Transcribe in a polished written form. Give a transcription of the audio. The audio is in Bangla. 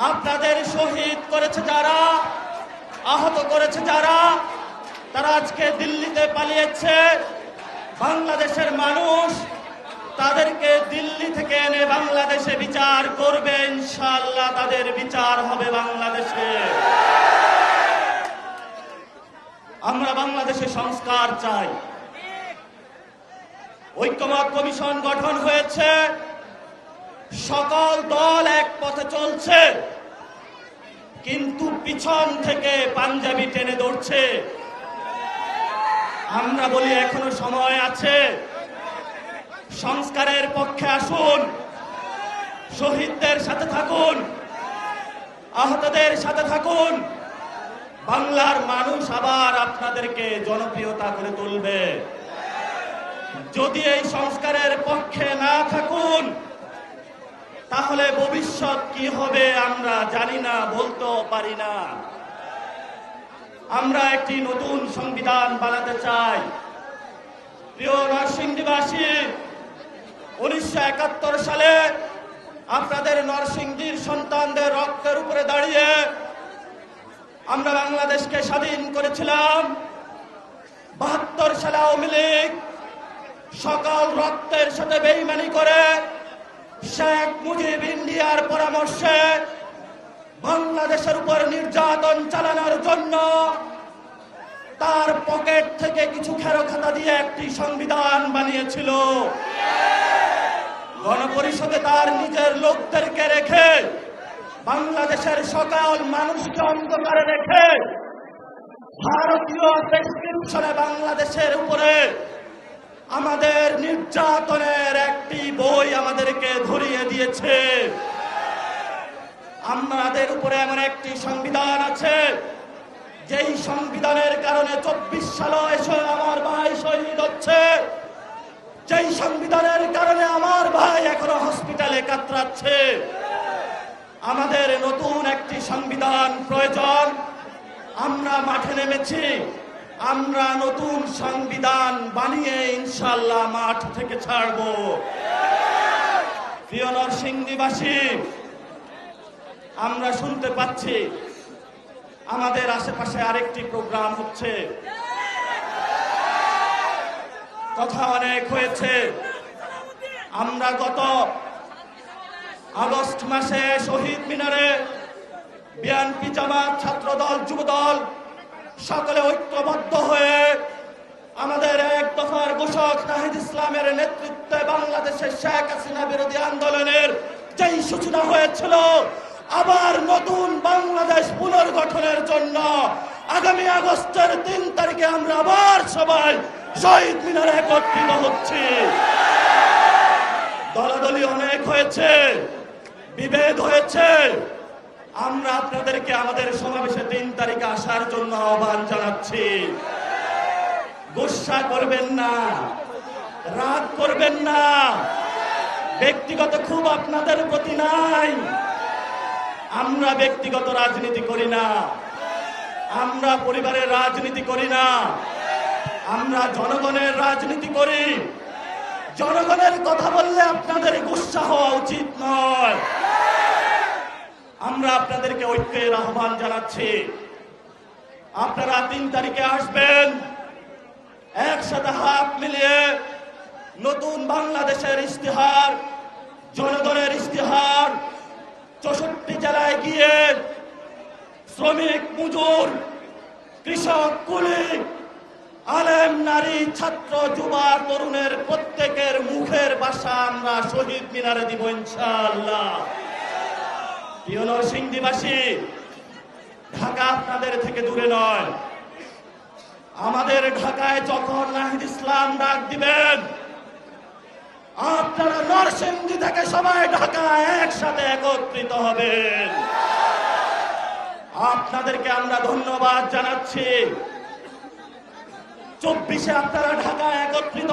আপনাদের শহীদ করেছে যারা, আহত করেছে যারা, তারা আজকে দিল্লিতে পালিয়েছে। বাংলাদেশের মানুষ তাদেরকে দিল্লি থেকে এনে বাংলাদেশে বিচার করবে, ইনশাআল্লাহ তাদের বিচার হবে বাংলাদেশে। আমরা বাংলাদেশে সংস্কার চাই। ঐক্যমত কমিশন গঠন হয়েছে, সকল দল এক পথে চলছে, কিন্তু পিছন থেকে পাঞ্জাবি টেনে ধরছে। আমরা বলি এখনো সময় আছে, সংস্কারের পক্ষে আসুন, শহীদদের সাথে থাকুন, আহতদের সাথে থাকুন। বাংলার মানুষ আবার আপনাদেরকে জনপ্রিয়তা করে তুলবে। যদি এই সংস্কারের পক্ষে না থাকুন, তাহলে ভবিষ্যৎ কি হবে আমরা জানি না, বলতেও পারি না। আমরা একটি নতুন সংবিধান বানাতে চাই। প্রিয় নরসিংদীবাসী, 1971 সালে আপনাদের নরসিংদীর সন্তানদের রক্তের উপরে দাঁড়িয়ে আমরা বাংলাদেশকে স্বাধীন করেছিলাম। 72 সালে আওয়ামী লীগ সকল রক্তের সাথে বেইমানি করে শেখ মুজিব ইন্ডিয়ার পরামর্শে বাংলাদেশের উপর নির্যাতন চালানোর জন্য তার পকেট থেকে কিছু খেরোখাতা দিয়ে একটি সংবিধান বানিয়েছিল। গণপরিষদে তার নিজের লোকদেরকে রেখে, বাংলাদেশের সকল মানুষকে অন্ধকারে রেখে ভারতীয় প্রেসক্রিপশনে বাংলাদেশের উপরে আমাদের নির্যাতনের একটি বই আমাদেরকে ধরিয়ে দিয়েছে। আমাদের উপরে এমন একটি সংবিধান আছে, যেই সংবিধানের কারণে 24 সালে এসে আমার ভাই শহীদ হচ্ছে, যেই সংবিধানের কারণে আমার ভাই এখনো হসপিটালে কাতরাচ্ছে। আমাদের নতুন একটি সংবিধান প্রয়োজন। আমরা মাঠে নেমেছি, আমরা নতুন সংবিধান বানিয়ে ইনশাআল্লাহ মাঠ থেকে ছাড়ব। প্রিয় নরসিংদীবাসী, আমরা শুনতে পাচ্ছি আমাদের আশেপাশে আরেকটি প্রোগ্রাম হচ্ছে। কথা অনেক হয়েছে। আমরা গত আগস্ট মাসে শহীদ মিনারে বিএনপি, জামাত, ছাত্রদল, যুবদল সকলে ঐক্যবদ্ধ হয়ে আমাদের এক দফার ঘোষক নাহিদ ইসলামের নেতৃত্বে বাংলাদেশের শেখ হাসিনা বিরোধী আন্দোলনের যেই সূচনা হয়েছিল, আবার নতুন বাংলাদেশ পুনর্গঠনের জন্য আগামী আগস্টের 3 তারিখে আমরা আবার সবাই শহীদ মিনারে একত্রিত হচ্ছি। দলাদলি অনেক হয়েছে, বিভেদ হয়েছে। আমরা আপনাদেরকে আমাদের সমাবেশে 3 তারিখে আসার জন্য আহ্বান জানাচ্ছি। গুসা করবেন না, রাগ করবেন না। ব্যক্তিগত খুব আপনাদের প্রতি নাই। আমরা ব্যক্তিগত রাজনীতি করি না, আমরা পরিবারের রাজনীতি করি না, আমরা জনগণের রাজনীতি করি। জনগণের কথা বললে আপনাদের গুসা হওয়া উচিত নয়। আমরা আপনাদেরকে ঐক্যের আহ্বান জানাচ্ছি। আপনারা 3 তারিখে আসবেন, একসাথে হাত মিলিয়ে নতুন বাংলাদেশের ইশতেহার, জনগণের ইশতেহার 64 জেলায় গিয়ে শ্রমিক, মজুর, কৃষক, কুলি, আলেম, নারী, ছাত্র, যুবা, তরুণের প্রত্যেকের মুখের ভাষা আমরা শহীদ মিনারে দিব ইনশাআল্লাহ। প্রিয় নরসিংদীবাসী, ঢাকা আপনাদের থেকে দূরে নয়। আমাদের ঢাকায় যখন নাহিদ ইসলাম ডাক দিবেন, আপনারা নরসিংদী থেকে সবাই ঢাকায় একসাথে একত্রিত হবেন। আপনাদেরকে আমরা ধন্যবাদ জানাচ্ছি। 24-এ আপনারা ঢাকায় একত্রিত